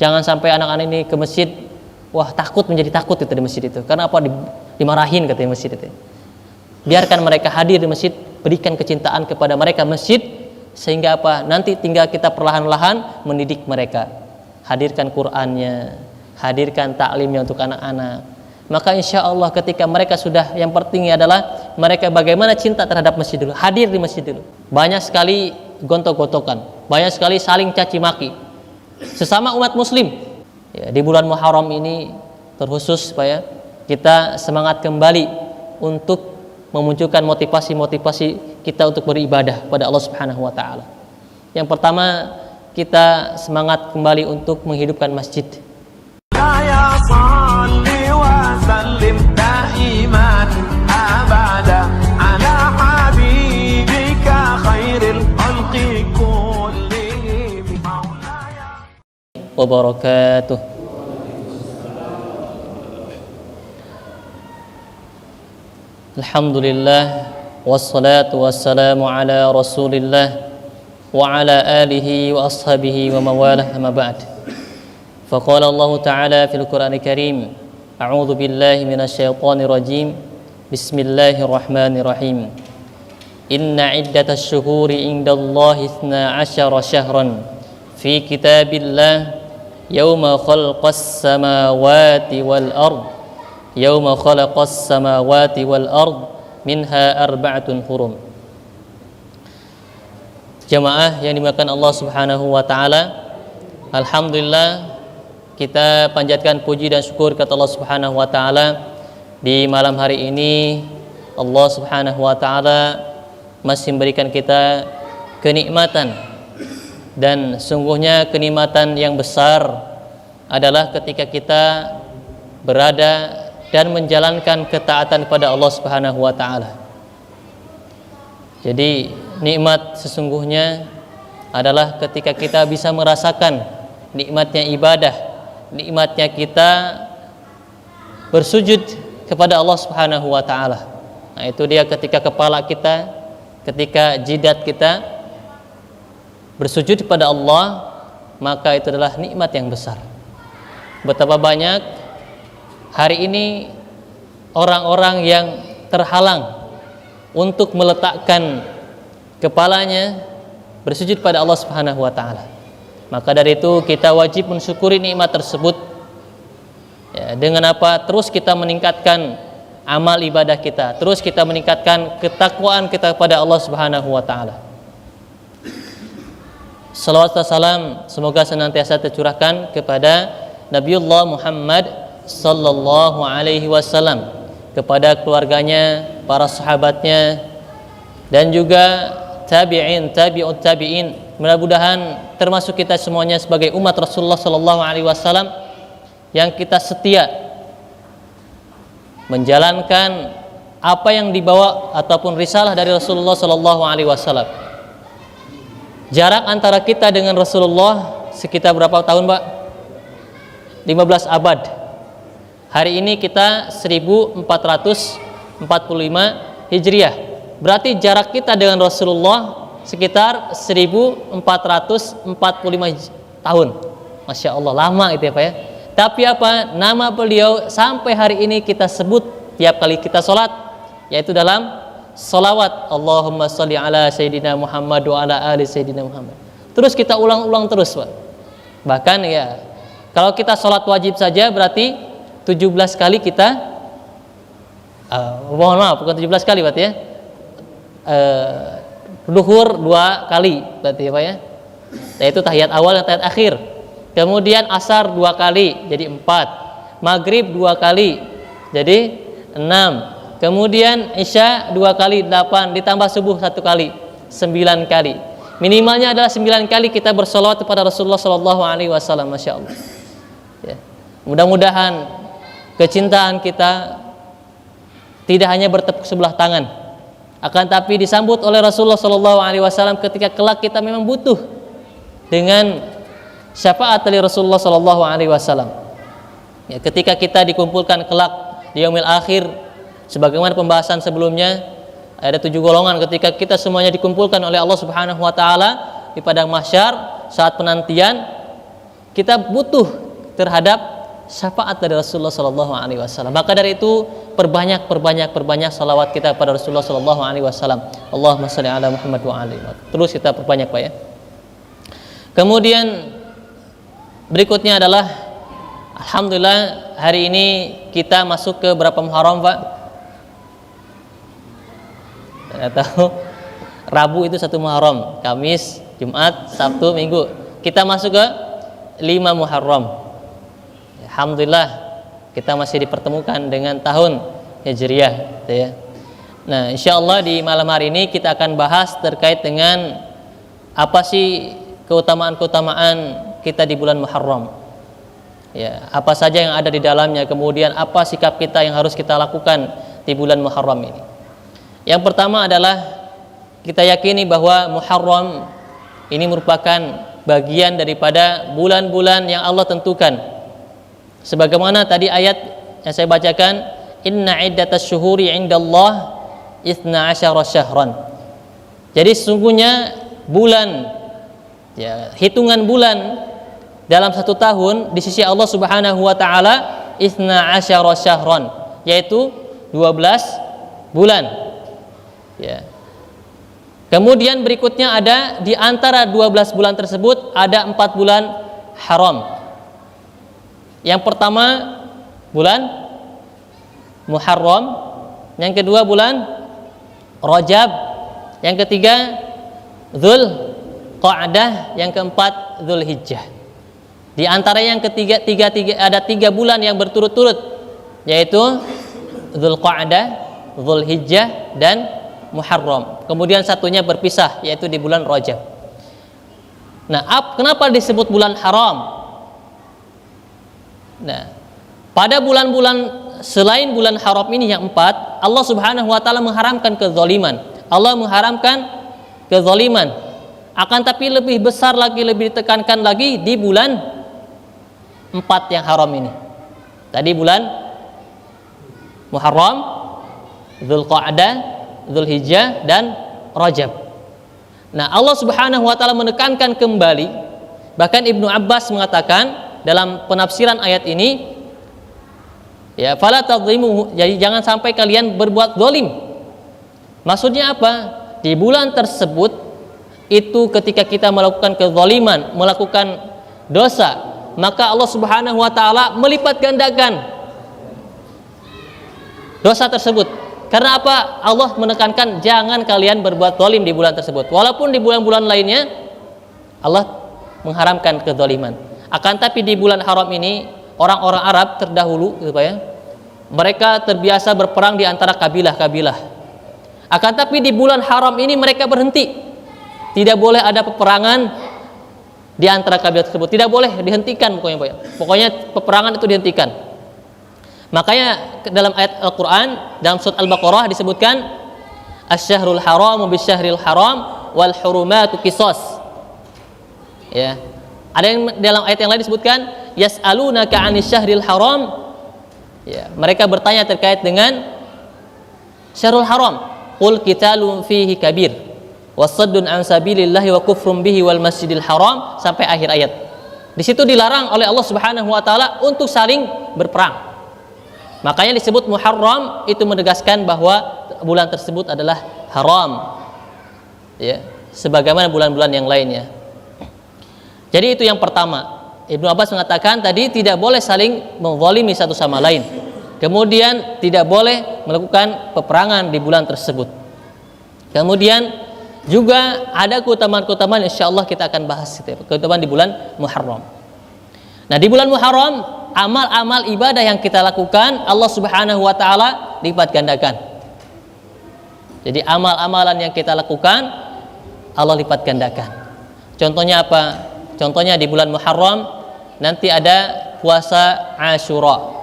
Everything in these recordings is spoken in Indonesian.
Jangan sampai anak-anak ini ke masjid, wah takut, menjadi takut itu di masjid itu. Karena apa? Dimarahin katanya masjid itu. Biarkan mereka hadir di masjid, berikan kecintaan kepada mereka masjid, sehingga apa? Nanti tinggal kita perlahan-lahan mendidik mereka. Hadirkan Qur'annya, hadirkan taklimnya untuk anak-anak. Maka insya Allah ketika mereka sudah, yang penting adalah mereka bagaimana cinta terhadap masjid dulu, hadir di masjid dulu. Banyak sekali gontok-gontokan, banyak sekali saling caci maki sesama umat muslim ya, di bulan Muharram ini terkhusus supaya kita semangat kembali untuk memunculkan motivasi-motivasi kita untuk beribadah pada Allah Subhanahu wa taala. Yang pertama, kita semangat kembali untuk menghidupkan masjid. Wabarakatuh. Alhamdulillah wassalatu wassalamu ala Rasulillah wa ala alihi wa ashabihi wa mawalah, amma ba'd. Faqala Allah Ta'ala fil Qur'anil Karim, a'udzu billahi minasy syaithanir rajim. Bismillahirrahmanirrahim. Inna iddatasy syuhuri indallahi 12 syahran fi kitabillah yauma khalaqas samawati wal ard yauma khalaqas samawati wal ard minha arba'atun hurum. Jamaah yang dimuliakan Allah Subhanahu wa taala, alhamdulillah kita panjatkan puji dan syukur kepada Allah Subhanahu wa taala. Di malam hari ini Allah Subhanahu wa taala masih memberikan kita kenikmatan, dan sungguhnya kenikmatan yang besar adalah ketika kita berada dan menjalankan ketaatan kepada Allah Subhanahu wa taala. Jadi nikmat sesungguhnya adalah ketika kita bisa merasakan nikmatnya ibadah, nikmatnya kita bersujud kepada Allah Subhanahu wa taala. Nah, itu dia ketika kepala kita, ketika jidat kita bersujud kepada Allah, maka itu adalah nikmat yang besar. Betapa banyak hari ini orang-orang yang terhalang untuk meletakkan kepalanya bersujud pada Allah Subhanahu wa taala. Maka dari itu kita wajib mensyukuri nikmat tersebut. Ya, dengan apa? Terus kita meningkatkan amal ibadah kita, terus kita meningkatkan ketakwaan kita kepada Allah Subhanahu wa taala. Salawat dan salam semoga senantiasa tercurahkan kepada Nabiullah Muhammad sallallahu alaihi wasallam, kepada keluarganya, para sahabatnya, dan juga tabi'in, tabi'ut tabi'in. Mudah-mudahan termasuk kita semuanya sebagai umat Rasulullah sallallahu alaihi wasallam yang kita setia menjalankan apa yang dibawa ataupun risalah dari Rasulullah sallallahu alaihi wasallam. Jarak antara kita dengan Rasulullah sekitar berapa tahun, Pak? 15 abad. Hari ini kita 1445 Hijriah. Berarti jarak kita dengan Rasulullah sekitar 1445 tahun. Masya Allah, lama itu ya Pak ya. Tapi apa? Nama beliau sampai hari ini kita sebut tiap kali kita sholat, yaitu dalam salawat, Allahumma sholli ala Sayyidina Muhammad wa ala ali Sayyidina Muhammad. Terus kita ulang-ulang terus, Pak. Bahkan ya, kalau kita sholat wajib saja berarti 17 kali kita mohon maaf, bukan 17 kali berarti ya, duhur 2 kali berarti ya Pak ya, yaitu tahiyat awal dan tahiyat akhir. Kemudian asar 2 kali jadi 4, maghrib 2 kali jadi 6, kemudian isya 2 kali 8, ditambah subuh 1 kali 9 kali. Minimalnya adalah 9 kali kita bersolawat kepada Rasulullah Sallallahu Alaihi Wasallam. Masya Allah ya. Mudah-mudahan kecintaan kita tidak hanya bertepuk sebelah tangan, akan tapi disambut oleh Rasulullah Sallallahu Alaihi Wasallam ketika kelak kita memang butuh dengan syafaat dari Rasulullah Sallallahu Alaihi Wasallam ya, ketika kita dikumpulkan kelak di yaumil akhir. Sebagaimana pembahasan sebelumnya, ada 7 golongan ketika kita semuanya dikumpulkan oleh Allah Subhanahu wa taala di padang mahsyar saat penantian, kita butuh terhadap syafaat dari Rasulullah Sallallahu Alaihi Wasallam. Maka dari itu perbanyak salawat kita pada Rasulullah Sallallahu Alaihi Wasallam. Allahumma shalli ala Muhammad wa ali. Terus kita perbanyak, Pak, ya. Kemudian berikutnya adalah alhamdulillah hari ini kita masuk ke berapa Muharram, Pak? Saya tahu Rabu itu 1 Muharram, Kamis, Jumat, Sabtu, Minggu. Kita masuk ke 5 Muharram. Alhamdulillah kita masih dipertemukan dengan tahun Hijriah, gitu ya. Nah, insyaallah di malam hari ini kita akan bahas terkait dengan apa sih keutamaan-keutamaan kita di bulan Muharram. Ya, apa saja yang ada di dalamnya, kemudian apa sikap kita yang harus kita lakukan di bulan Muharram ini. Yang pertama adalah kita yakini bahwa Muharram ini merupakan bagian daripada bulan-bulan yang Allah tentukan. Sebagaimana tadi ayat yang saya bacakan, inna iddatas syuhuri indallah 12 syahran. Jadi sesungguhnya bulan, ya, hitungan bulan dalam 1 tahun di sisi Allah Subhanahu wa taala 12 syahran, yaitu 12 bulan. Ya. Kemudian berikutnya ada di antara 12 bulan tersebut ada 4 bulan haram. Yang pertama bulan Muharram, yang kedua bulan Rajab, yang ketiga Dzulqa'dah, yang keempat Dzulhijjah. Di antara yang ketiga ada 3 bulan yang berturut-turut, yaitu Dzulqa'dah, Dzulhijjah, dan Muharram. Kemudian satunya berpisah, yaitu di bulan Rajab. Nah, kenapa disebut bulan haram? Nah, pada bulan-bulan selain bulan haram ini yang 4, Allah Subhanahu wa taala mengharamkan kezaliman. Allah mengharamkan kezaliman. Akan tapi lebih besar lagi, lebih ditekankan lagi di bulan 4 yang haram ini. Tadi bulan Muharram, Dzulqa'dah, Dzulhijjah, dan Rajab. Nah, Allah Subhanahu wa taala menekankan kembali, bahkan Ibnu Abbas mengatakan dalam penafsiran ayat ini, ya, fala tadhimu, jadi jangan sampai kalian berbuat zalim. Maksudnya apa? Di bulan tersebut itu ketika kita melakukan kezaliman, melakukan dosa, maka Allah Subhanahu wa taala melipat gandakan dosa tersebut. Karena apa? Allah menekankan jangan kalian berbuat zalim di bulan tersebut. Walaupun di bulan-bulan lainnya Allah mengharamkan kezaliman. Akan tapi di bulan haram ini orang-orang Arab terdahulu, gitu, Pak, ya, mereka terbiasa berperang di antara kabilah-kabilah. Akan tapi di bulan haram ini mereka berhenti. Tidak boleh ada peperangan di antara kabilah tersebut. Tidak boleh dihentikan, pokoknya, Pak, ya. Pokoknya peperangan itu dihentikan. Makanya dalam ayat Al-Quran, dalam surat Al-Baqarah disebutkan asy-syahrul haramu bisyahril haram wal hurumatu qisas. Ya. Ada yang dalam ayat yang lain disebutkan yas'alunaka 'anis syahril haram. Ya, mereka bertanya terkait dengan syahrul haram. Qul qitalun fihi kabir wasaddun 'an sabilillahi wa kufrun bihi wal masjidil haram, sampai akhir ayat. Di situ dilarang oleh Allah Subhanahu wa taala untuk saling berperang. Makanya disebut Muharram, itu menegaskan bahwa bulan tersebut adalah haram. Ya, sebagaimana bulan-bulan yang lainnya. Jadi itu yang pertama. Ibnu Abbas mengatakan tadi tidak boleh saling menzalimi satu sama lain. Kemudian tidak boleh melakukan peperangan di bulan tersebut. Kemudian juga ada keutamaan-keutamaan, insyaallah kita akan bahas itu, keutamaan di bulan Muharram. Nah, di bulan Muharram amal-amal ibadah yang kita lakukan Allah Subhanahu wa taala lipat gandakan. Jadi amal-amalan yang kita lakukan Allah lipat gandakan. Contohnya apa? Contohnya di bulan Muharram nanti ada puasa Asyura,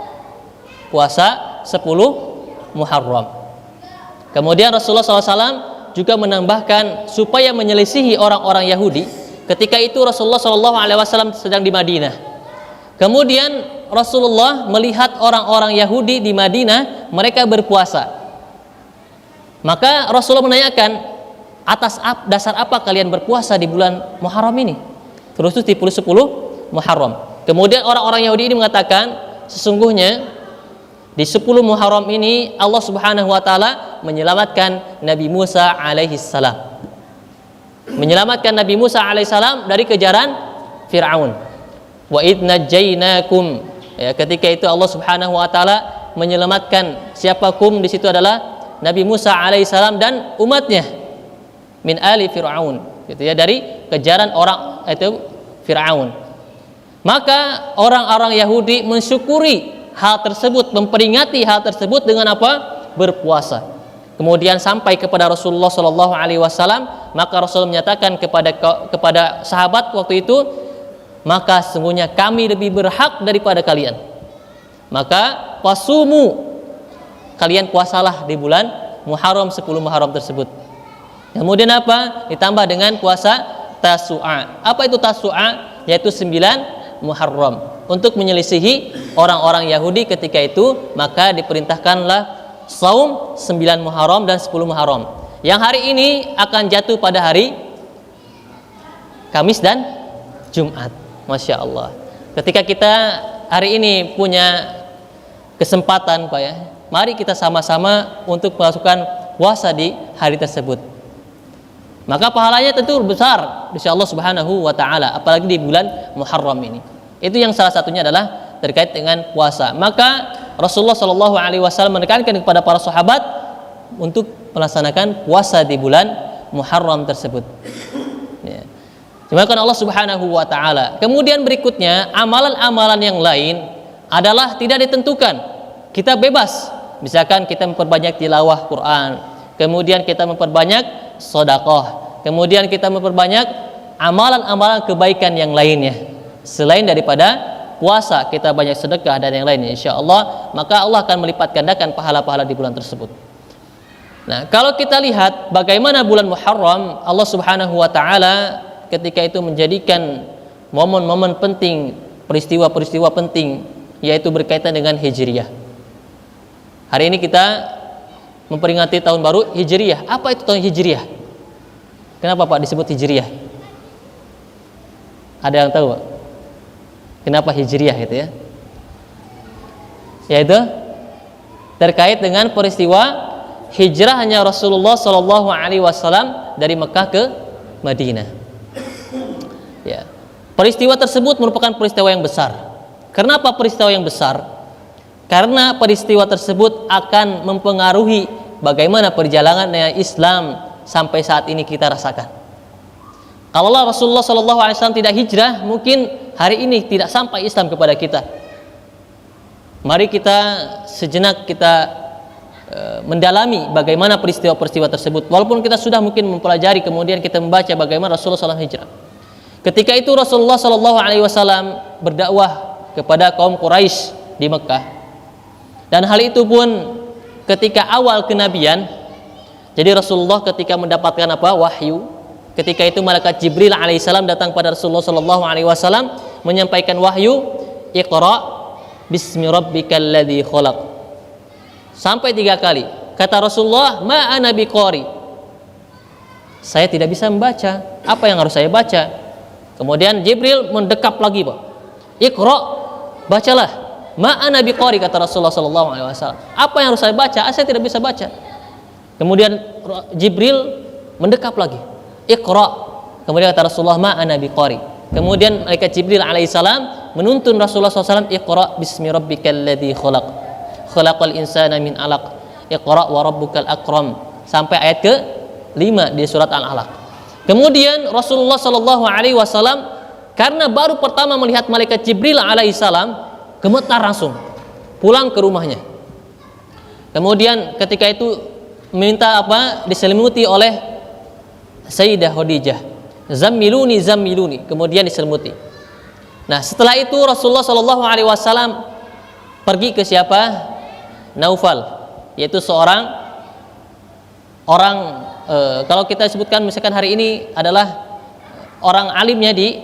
puasa 10 Muharram. Kemudian Rasulullah SAW juga menambahkan supaya menyelisihi orang-orang Yahudi. Ketika itu Rasulullah SAW sedang di Madinah. Kemudian Rasulullah melihat orang-orang Yahudi di Madinah, mereka berpuasa. Maka Rasulullah menanyakan, atas dasar apa kalian berpuasa di bulan Muharram ini? Terus di 10 Muharram. Kemudian orang-orang Yahudi ini mengatakan sesungguhnya di 10 Muharram ini Allah Subhanahu wa taala menyelamatkan Nabi Musa alaihi salam. Menyelamatkan Nabi Musa alaihi salam dari kejaran Firaun. Wa id najjainakum, ya, ketika itu Allah Subhanahu wa taala menyelamatkan siapa kum di situ adalah Nabi Musa alaihi salam dan umatnya min ali Firaun, gitu ya, dari kejaran orang itu Firaun. Maka orang-orang Yahudi mensyukuri hal tersebut, memperingati hal tersebut dengan apa? Berpuasa. Kemudian sampai kepada Rasulullah Shallallahu Alaihi Wasallam, maka Rasul menyatakan kepada sahabat waktu itu, maka sesungguhnya kami lebih berhak daripada kalian. Maka wasumu, kalian puasalah di bulan Muharram, 10 Muharram tersebut. Kemudian apa? Ditambah dengan puasa Tasu'a. Apa itu Tasu'a? Yaitu 9 Muharram. Untuk menyelisihi orang-orang Yahudi ketika itu, maka diperintahkanlah saum 9 Muharram dan 10 Muharram. Yang hari ini akan jatuh pada hari Kamis dan Jumat. Masya Allah. Ketika kita hari ini punya kesempatan Pak ya, mari kita sama-sama untuk melakukan puasa di hari tersebut. Maka pahalanya tentu besar insya Allah Subhanahu wa ta'ala, apalagi di bulan Muharram ini. Itu yang salah satunya adalah terkait dengan puasa. Maka Rasulullah Shallallahu Alaihi Wasallam menekankan kepada para sahabat untuk melaksanakan puasa di bulan Muharram tersebut. Ya. Dimakan Allah Subhanahu Wa Taala. Kemudian berikutnya amalan-amalan yang lain adalah tidak ditentukan. Kita bebas. Misalkan kita memperbanyak tilawah Quran, kemudian kita memperbanyak sedekah, kemudian kita memperbanyak amalan-amalan kebaikan yang lainnya. Selain daripada puasa, kita banyak sedekah dan yang lainnya, insya Allah, maka Allah akan melipat gandakan pahala-pahala di bulan tersebut. Nah, kalau kita lihat bagaimana bulan Muharram, Allah Subhanahu wa ta'ala ketika itu menjadikan momen-momen penting, peristiwa-peristiwa penting, yaitu berkaitan dengan Hijriyah. Hari ini kita memperingati tahun baru Hijriyah. Apa itu tahun Hijriyah? Kenapa Pak disebut Hijriyah? Ada yang tahu Pak? Kenapa Hijriyah itu ya? Yaitu terkait dengan peristiwa hijrahnya Rasulullah Shallallahu Alaihi Wasallam dari Mekah ke Madinah. Ya, peristiwa tersebut merupakan peristiwa yang besar. Kenapa peristiwa yang besar? Karena peristiwa tersebut akan mempengaruhi bagaimana perjalanan Islam sampai saat ini kita rasakan. Kalau Rasulullah Shallallahu Alaihi Wasallam tidak hijrah, mungkin hari ini tidak sampai Islam kepada kita. Mari kita sejenak kita mendalami bagaimana peristiwa-peristiwa tersebut. Walaupun kita sudah mungkin mempelajari, kemudian kita membaca bagaimana Rasulullah SAW hijrah. Ketika itu Rasulullah Shallallahu Alaihi Wasallam berdakwah kepada kaum Quraisy di Mekah. Dan hal itu pun ketika awal kenabian. Jadi Rasulullah ketika mendapatkan apa? Wahyu. Ketika itu malaikat Jibril alaihissalam datang pada Rasulullah sallallahu alaihi wasallam menyampaikan wahyu, Iqra bismi rabbikal ladzi khalaq. Sampai 3 kali. Kata Rasulullah, ma ana biqari. Saya tidak bisa membaca. Apa yang harus saya baca? Kemudian Jibril mendekap lagi, Pak. Iqra, bacalah. Ma ana biqari, kata Rasulullah sallallahu alaihi wasallam. Apa yang harus saya baca? Saya tidak bisa baca. Kemudian Jibril mendekap lagi. Iqra. Kemudian kata Rasulullah, ma ana biqari. Kemudian malaikat Jibril alaihissalam menuntun Rasulullah SAW, Iqra bismi rabbikal ladzi khalaq. Khalaqal insana min 'alaq. Iqra wa rabbukal akram. Sampai ayat ke-5 di surat Al-Alaq. Kemudian Rasulullah sallallahu alaihi wasallam karena baru pertama melihat malaikat Jibril alaihissalam, gemetar langsung pulang ke rumahnya. Kemudian ketika itu minta apa? Diselimuti oleh Sayyidah Khadijah. Zammiluni zammiluni, kemudian diselimuti. Nah, setelah itu Rasulullah sallallahu alaihi wasallam pergi ke siapa? Naufal, yaitu seorang orang kalau kita sebutkan misalkan hari ini adalah orang alimnya di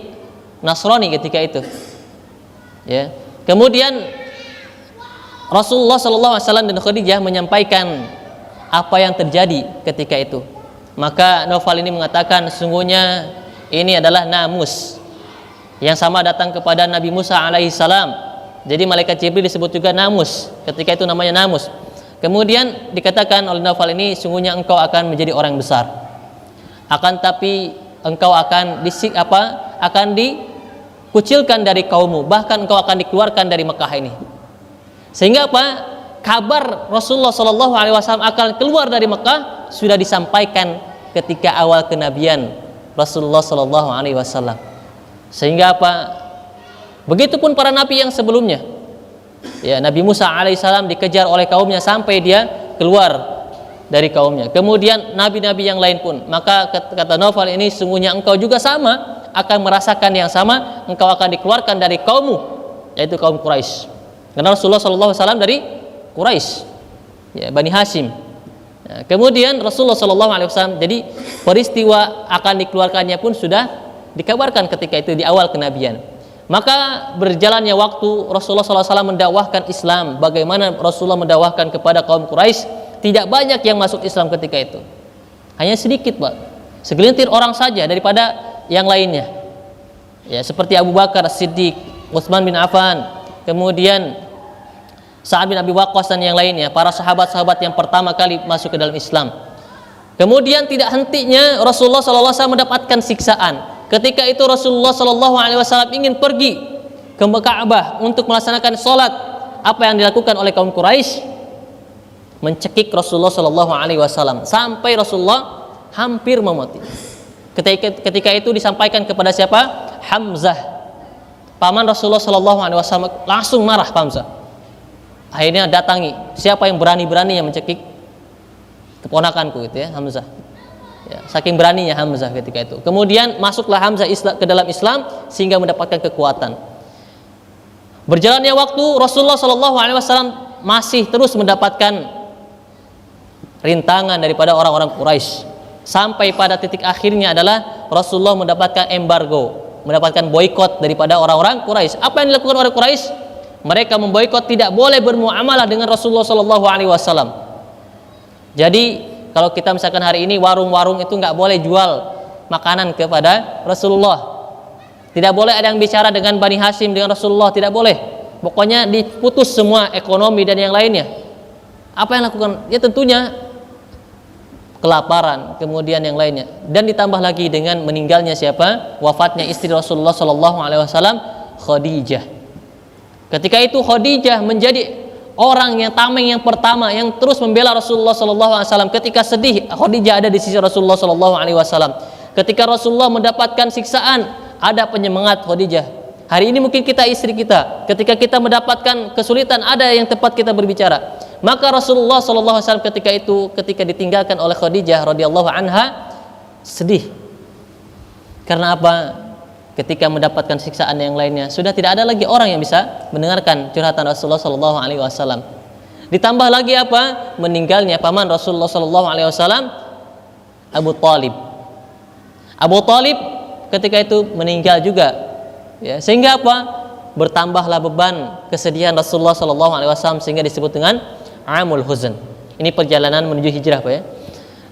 Nasrani ketika itu. Ya. Kemudian Rasulullah sallallahu alaihi wasallam dan Khadijah menyampaikan apa yang terjadi ketika itu. Maka Naufal ini mengatakan sesungguhnya ini adalah namus. Yang sama datang kepada Nabi Musa alaihi salam. Jadi malaikat Jibril disebut juga Namus. Ketika itu namanya Namus. Kemudian dikatakan oleh Naufal ini, sungguhnya engkau akan menjadi orang besar. Akan tapi engkau akan akan dikucilkan dari kaummu, bahkan engkau akan dikeluarkan dari Mekah ini. Sehingga apa? Kabar Rasulullah Shallallahu Alaihi Wasallam akan keluar dari Mekah sudah disampaikan ketika awal kenabian Rasulullah Shallallahu Alaihi Wasallam. Sehingga apa? Begitupun para nabi yang sebelumnya. Ya, Nabi Musa alaihissalam dikejar oleh kaumnya sampai dia keluar dari kaumnya. Kemudian nabi-nabi yang lain pun. Maka kata Naufal ini, sungguhnya engkau juga sama akan merasakan yang sama. Engkau akan dikeluarkan dari kaummu, yaitu kaum Quraisy. Karena Rasulullah SAW dari Quraisy, ya, Bani Hashim. Nah, kemudian Rasulullah SAW, jadi peristiwa akan dikeluarkannya pun sudah dikabarkan ketika itu di awal kenabian. Maka berjalannya waktu Rasulullah SAW mendakwahkan Islam. Bagaimana Rasulullah mendakwahkan kepada kaum Quraisy, tidak banyak yang masuk Islam ketika itu. Hanya sedikit, Pak. Segelintir orang saja daripada yang lainnya. Ya, seperti Abu Bakar As-Siddiq, Utsman bin Affan, kemudian Sa'ad bin Abi Waqqas dan yang lainnya, para sahabat-sahabat yang pertama kali masuk ke dalam Islam. Kemudian tidak hentinya Rasulullah SAW mendapatkan siksaan. Ketika itu Rasulullah SAW ingin pergi ke Ka'bah untuk melaksanakan sholat. Apa yang dilakukan oleh kaum Quraisy? Mencekik Rasulullah SAW sampai Rasulullah hampir memati. Ketika itu disampaikan kepada siapa? Hamzah, paman Rasulullah SAW. Langsung marah Hamzah. Akhirnya datangi, siapa yang berani-berani yang mencekik keponakanku, itu ya, Hamzah. Ya, saking beraninya Hamzah ketika itu. Kemudian masuklah Hamzah ke dalam Islam sehingga mendapatkan kekuatan. Berjalannya waktu, Rasulullah SAW masih terus mendapatkan rintangan daripada orang-orang Quraisy. Sampai pada titik akhirnya adalah Rasulullah mendapatkan embargo, mendapatkan boikot daripada orang-orang Quraisy. Apa yang dilakukan oleh Quraisy? Mereka memboikot, tidak boleh bermuamalah dengan Rasulullah SAW. Jadi kalau kita misalkan hari ini warung-warung itu nggak boleh jual makanan kepada Rasulullah. Tidak boleh ada yang bicara dengan Bani Hashim dengan Rasulullah, tidak boleh. Pokoknya diputus semua ekonomi dan yang lainnya. Apa yang lakukan? Ya tentunya kelaparan, kemudian yang lainnya. Dan ditambah lagi dengan meninggalnya siapa? Wafatnya istri Rasulullah SAW, Khadijah. Ketika itu Khadijah menjadi orang yang tameng yang pertama yang terus membela Rasulullah SAW. Ketika sedih, Khadijah ada di sisi Rasulullah SAW. Ketika Rasulullah mendapatkan siksaan, ada penyemangat Khadijah. Hari ini mungkin kita istri kita, ketika kita mendapatkan kesulitan, ada yang tepat kita berbicara. Maka Rasulullah SAW ketika ditinggalkan oleh Khadijah radhiyallahu anha, sedih. Karena apa? Ketika mendapatkan siksaan yang lainnya, sudah tidak ada lagi orang yang bisa mendengarkan curhatan Rasulullah SAW. Ditambah lagi apa? Meninggalnya paman Rasulullah SAW, Abu Talib. Abu Talib ketika itu meninggal juga. Ya, sehingga apa? Bertambahlah beban kesedihan Rasulullah SAW sehingga disebut dengan Amul Huzn. Ini perjalanan menuju hijrah, Pak ya.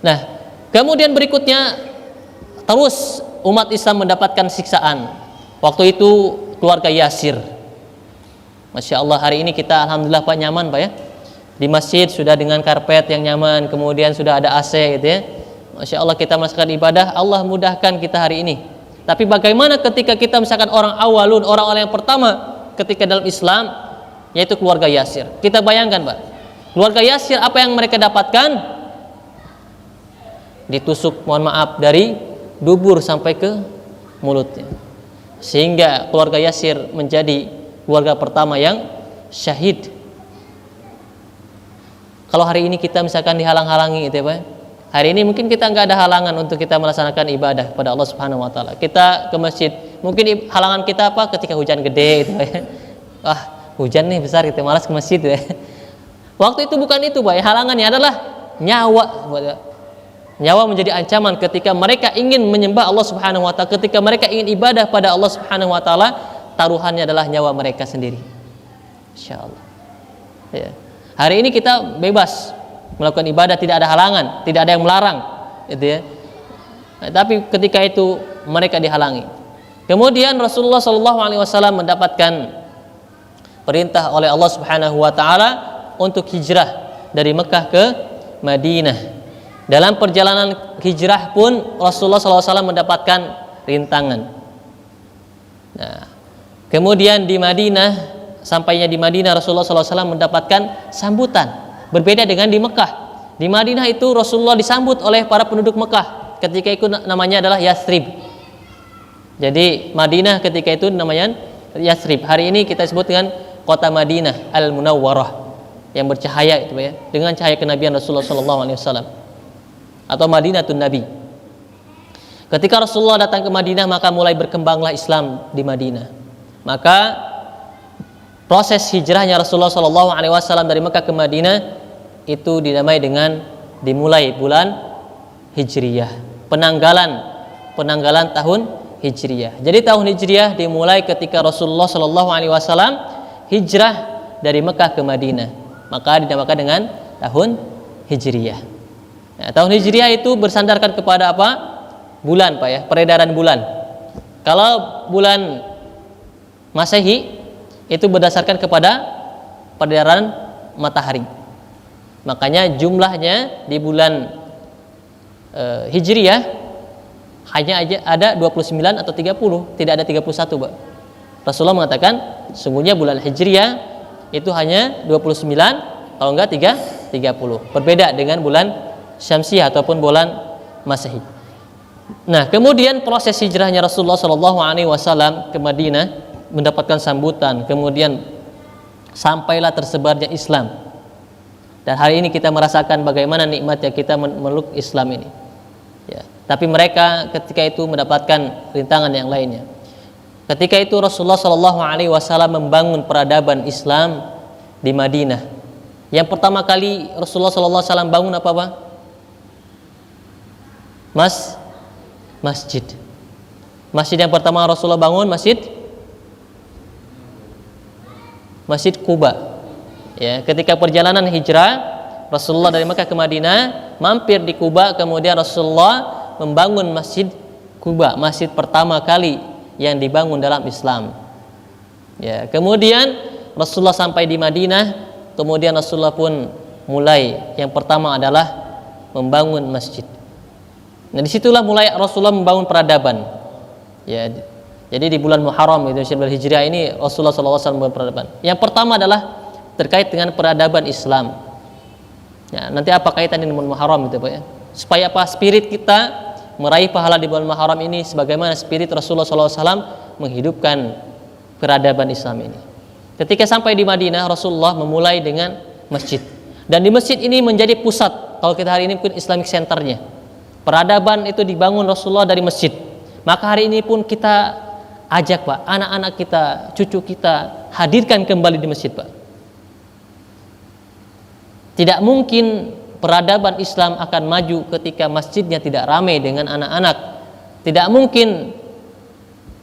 Nah, kemudian berikutnya terus umat Islam mendapatkan siksaan. Waktu itu keluarga Yasir. Masya Allah, hari ini kita alhamdulillah Pak nyaman, Pak ya. Di masjid sudah dengan karpet yang nyaman, kemudian sudah ada AC gitu ya. Masya Allah, kita melaksanakan ibadah, Allah mudahkan kita hari ini. Tapi bagaimana ketika kita misalkan orang awalun, orang-orang yang pertama ketika dalam Islam, yaitu keluarga Yasir. Kita bayangkan, Pak, keluarga Yasir apa yang mereka dapatkan? Ditusuk, mohon maaf, dari dubur sampai ke mulutnya. Sehingga keluarga Yasir menjadi keluarga pertama yang syahid. Kalau hari ini kita misalkan dihalang-halangi gitu ya, Pak. Hari ini mungkin kita nggak ada halangan untuk kita melaksanakan ibadah pada Allah Subhanahu wa taala. Kita ke masjid, mungkin halangan kita apa? Ketika hujan gede gitu ya. Wah, hujan nih besar, kita malas ke masjid ya. Waktu itu bukan itu, Pak. Halangannya adalah nyawa. Nyawa menjadi ancaman ketika mereka ingin menyembah Allah Subhanahu wa taala, ketika mereka ingin ibadah pada Allah Subhanahu wa taala, taruhannya adalah nyawa mereka sendiri. Insyaallah. Ya. Hari ini kita bebas melakukan ibadah, tidak ada halangan, tidak ada yang melarang, gitu ya. Nah, tapi ketika itu mereka dihalangi. Kemudian Rasulullah Shallallahu Alaihi Wasallam mendapatkan perintah oleh Allah Subhanahu Wa Taala untuk hijrah dari Mekah ke Madinah. Dalam perjalanan hijrah pun Rasulullah SAW mendapatkan rintangan. Nah, kemudian di Madinah, sampainya di Madinah Rasulullah SAW mendapatkan sambutan. Berbeda dengan di Mekah. Di Madinah itu Rasulullah disambut oleh para penduduk Mekah. Ketika itu namanya adalah Yathrib. Jadi Madinah ketika itu namanya Yathrib. Hari ini kita sebut dengan kota Madinah Al-Munawwarah yang bercahaya itu ya, dengan cahaya kenabian Rasulullah SAW. Atau Madinatun Nabi. Ketika Rasulullah datang ke Madinah, maka mulai berkembanglah Islam di Madinah. Maka proses hijrahnya Rasulullah SAW dari Mekah ke Madinah itu dinamai dengan dimulai bulan Hijriyah, penanggalan tahun Hijriyah. Jadi tahun Hijriyah dimulai ketika Rasulullah SAW hijrah dari Mekah ke Madinah, maka dinamakan dengan tahun Hijriyah. Nah, tahun Hijriah itu bersandarkan kepada apa? Bulan, Pak ya, peredaran bulan. Kalau bulan Masehi itu berdasarkan kepada peredaran matahari. Makanya jumlahnya di bulan Hijriah hanya ada 29 atau 30, tidak ada 31, Pak. Rasulullah mengatakan sungguhnya bulan Hijriah itu hanya 29 kalau enggak 30. Berbeda dengan bulan Syamsiyah ataupun bulan Masehi. Nah, kemudian proses hijrahnya Rasulullah SAW ke Madinah mendapatkan sambutan, kemudian sampailah tersebarnya Islam. Dan hari ini kita merasakan bagaimana nikmatnya kita memeluk Islam ini. Ya, tapi mereka ketika itu mendapatkan rintangan yang lainnya. Ketika itu Rasulullah SAW membangun peradaban Islam di Madinah. Yang pertama kali Rasulullah SAW bangun apa, Pak? Masjid. Masjid yang pertama Rasulullah bangun Masjid Quba. Ya, ketika perjalanan hijrah Rasulullah dari Mekah ke Madinah mampir di Quba, kemudian Rasulullah membangun Masjid Quba, masjid pertama kali yang dibangun dalam Islam. Ya, kemudian Rasulullah sampai di Madinah, kemudian Rasulullah pun mulai yang pertama adalah membangun masjid. Nah, disitulah mulai Rasulullah membangun peradaban. Ya, jadi di bulan Muharram itu Syawal Hijriah ini Rasulullah SAW membangun peradaban. Yang pertama adalah terkait dengan peradaban Islam. Ya, nanti apa kaitan dengan bulan Muharram itu, Pak ya? Supaya apa? Spirit kita meraih pahala di bulan Muharram ini sebagaimana spirit Rasulullah SAW menghidupkan peradaban Islam ini. Ketika sampai di Madinah, Rasulullah memulai dengan masjid. Dan di masjid ini menjadi pusat, kalau kita hari ini mungkin Islamic Centernya. Peradaban itu dibangun Rasulullah dari masjid. Maka hari ini pun kita ajak, Pak, anak-anak kita, cucu kita hadirkan kembali di masjid, Pak. Tidak mungkin peradaban Islam akan maju ketika masjidnya tidak ramai dengan anak-anak. Tidak mungkin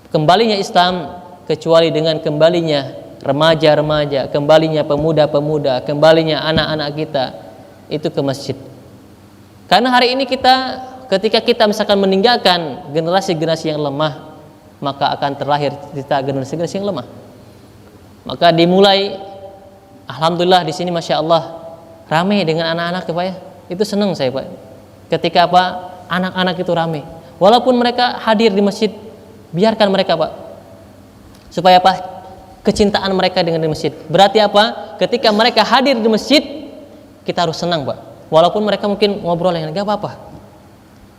kembalinya Islam kecuali dengan kembalinya remaja-remaja, kembalinya pemuda-pemuda, kembalinya anak-anak kita itu ke masjid. Karena hari ini ketika kita misalkan meninggalkan generasi-generasi yang lemah, maka akan terlahir kita generasi-generasi yang lemah. Maka dimulai, alhamdulillah di sini masya Allah ramai dengan anak-anak, Pak ya. Itu senang saya, Pak. Ketika apa? Anak-anak itu ramai. Walaupun mereka hadir di masjid, biarkan mereka, Pak. Supaya apa? Kecintaan mereka dengan di masjid. Berarti apa? Ketika mereka hadir di masjid, kita harus senang, Pak. Walaupun mereka mungkin ngobrol yang enggak apa-apa.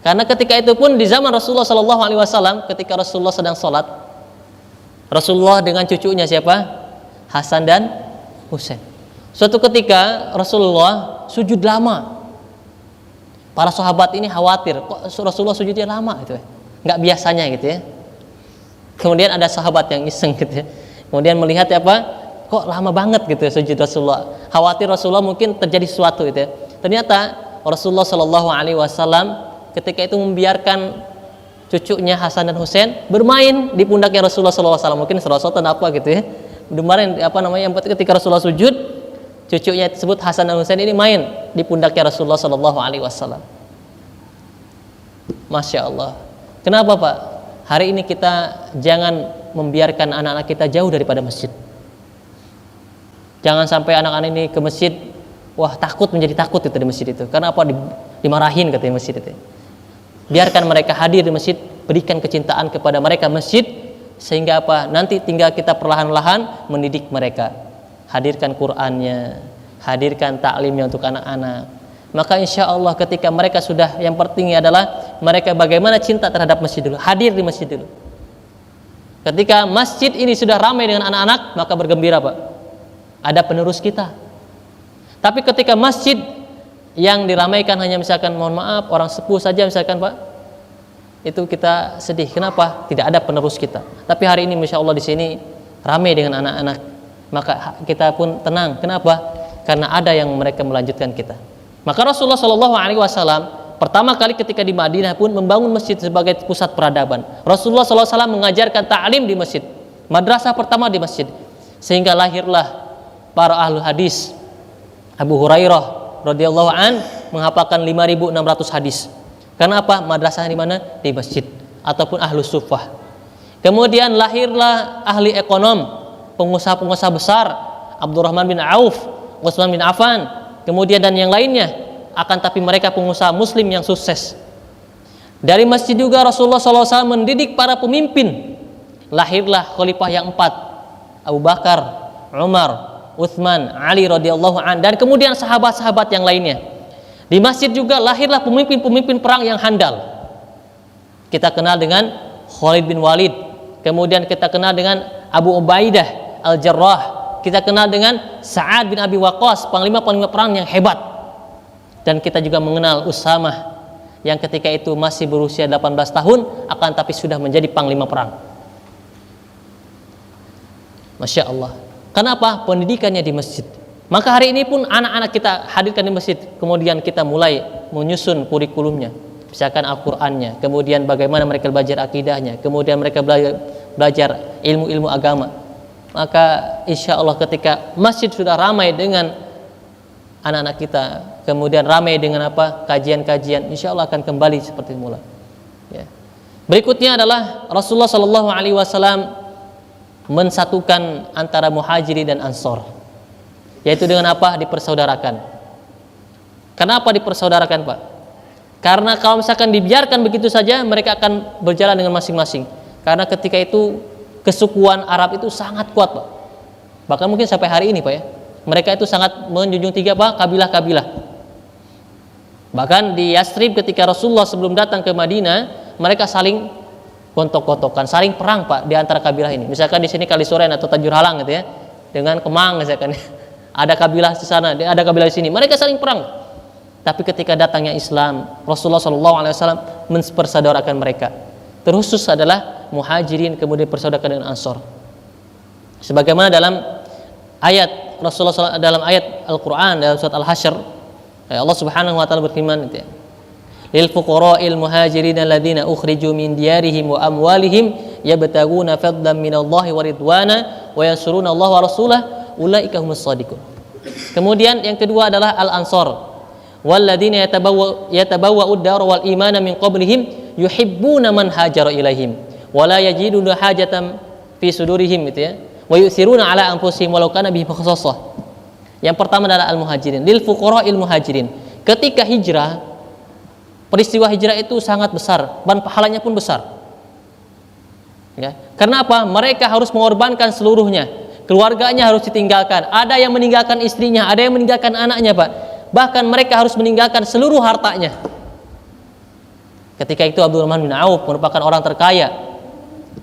Karena ketika itu pun di zaman Rasulullah SAW, ketika Rasulullah sedang sholat, Rasulullah dengan cucunya siapa? Hasan dan Husain. Suatu ketika Rasulullah sujud lama. Para sahabat ini khawatir, kok Rasulullah sujudnya lama gitu ya? Nggak biasanya gitu ya. Kemudian ada sahabat yang iseng gitu ya. Kemudian melihat apa? Kok lama banget gitu ya sujud Rasulullah. Khawatir Rasulullah mungkin terjadi sesuatu gitu ya. Ternyata Rasulullah SAW ketika itu membiarkan cucunya Hasan dan Husain bermain di pundaknya Rasulullah SAW. Mungkin serosot apa gitu ya. Bermain ketika Rasulullah sujud, cucunya tersebut Hasan dan Husain ini main di pundaknya Rasulullah SAW. Masya Allah. Kenapa, Pak? hari ini kita jangan membiarkan anak-anak kita jauh daripada masjid. Jangan sampai anak-anak ini ke masjid, wah takut menjadi takut itu di masjid itu. Karena apa? Dimarahin katanya masjid itu. Biarkan mereka hadir di masjid, berikan kecintaan kepada mereka masjid, sehingga apa? Nanti tinggal kita perlahan-lahan mendidik mereka. Hadirkan Qur'annya, hadirkan taklimnya untuk anak-anak. Maka insya Allah ketika mereka sudah, yang penting adalah mereka bagaimana cinta terhadap masjid dulu, hadir di masjid dulu. Ketika masjid ini sudah ramai dengan anak-anak, maka bergembira Pak, ada penerus kita. Tapi ketika masjid yang diramaikan hanya misalkan mohon maaf orang sepuh saja misalkan Pak, itu kita sedih. Kenapa? Tidak ada penerus kita. Tapi hari ini insya Allah di sini ramai dengan anak-anak, maka kita pun tenang. Kenapa? Karena ada yang mereka melanjutkan kita. Maka Rasulullah SAW pertama kali ketika di Madinah pun membangun masjid sebagai pusat peradaban. Rasulullah SAW mengajarkan ta'lim di masjid, madrasah pertama di masjid, sehingga lahirlah para ahlu hadis. Abu Hurairah radhiyallahu an menghafalkan 5.600 hadis. Karena apa? Madrasah di mana? Di masjid ataupun ahlu suffah. Kemudian lahirlah ahli ekonom, pengusaha-pengusaha besar, Abdurrahman bin Auf, Utsman bin Affan, kemudian dan yang lainnya. Akan tapi mereka pengusaha muslim yang sukses. Dari masjid juga Rasulullah SAW mendidik para pemimpin. Lahirlah khalifah yang 4, Abu Bakar, Umar, Utsman, Ali radhiyallahu an, dan kemudian sahabat-sahabat yang lainnya. Di masjid juga lahirlah pemimpin-pemimpin perang yang handal. Kita kenal dengan Khalid bin Walid, kemudian kita kenal dengan Abu Ubaidah Al-Jarrah, kita kenal dengan Sa'ad bin Abi Waqqas, panglima-panglima perang yang hebat. Dan kita juga mengenal Usamah yang ketika itu masih berusia 18 tahun akan tapi sudah menjadi panglima perang. Masya Allah. Kenapa? Pendidikannya di masjid. Maka hari ini pun anak-anak kita hadirkan di masjid. Kemudian kita mulai menyusun kurikulumnya, misalkan Al-Qur'annya, kemudian bagaimana mereka belajar akidahnya, kemudian mereka belajar ilmu-ilmu agama. Maka insya Allah ketika masjid sudah ramai dengan anak-anak kita, kemudian ramai dengan apa? Kajian-kajian, insya Allah akan kembali seperti semula. Ya. Berikutnya adalah Rasulullah SAW mensatukan antara muhajirin dan ansor, yaitu dengan apa? Dipersaudarakan. Kenapa dipersaudarakan Pak? Karena kalau misalkan dibiarkan begitu saja, mereka akan berjalan dengan masing-masing. Karena ketika itu kesukuan Arab itu sangat kuat Pak. Bahkan mungkin sampai hari ini Pak ya, mereka itu sangat menjunjung tinggi apa? Kabilah-kabilah. Bahkan di Yathrib ketika Rasulullah sebelum datang ke Madinah, mereka saling gontok-gontokan, saling perang Pak di antara kabilah ini. Misalkan di sini Kalisoren atau Tanjur Halang gitu ya, dengan Kemang misalkan. Ada kabilah di sana, ada kabilah di sini. Mereka saling perang. Tapi ketika datangnya Islam, Rasulullah SAW mempersaudarakan mereka. Terkhusus adalah muhajirin, kemudian persaudarakan dengan ansor. Sebagaimana dalam ayat Rasulullah SAW, dalam ayat Al-Quran dalam surat Al-Hasyr, Allah Subhanahu Wa Taala berfirman gitu ya, lil fuqara'il muhajirin alladziina ukhriju min diyarihim wa amwalihim yabtaguna fadlan minallahi wa ridwana wa yansuruna Allah wa rasulahu ulaika humus shadiqun. Kemudian yang kedua adalah al-ansar walladzina yatabawwa'ud dara wal imana min qablihim yuhibbuna man hajara ilaihim wa la yajiduna hajatan fi sudurihim gitu ya, wa yusiruna ala anfusihim walau kana bihim khasassah. Yang pertama adalah al-muhajirin, lil fuqara'il muhajirin. Ketika hijrah, peristiwa hijrah itu sangat besar dan pahalanya pun besar. Ya. Karena apa? Mereka harus mengorbankan seluruhnya. Keluarganya harus ditinggalkan. Ada yang meninggalkan istrinya, ada yang meninggalkan anaknya, Pak. Bahkan mereka harus meninggalkan seluruh hartanya. Ketika itu Abdurrahman bin Auf merupakan orang terkaya.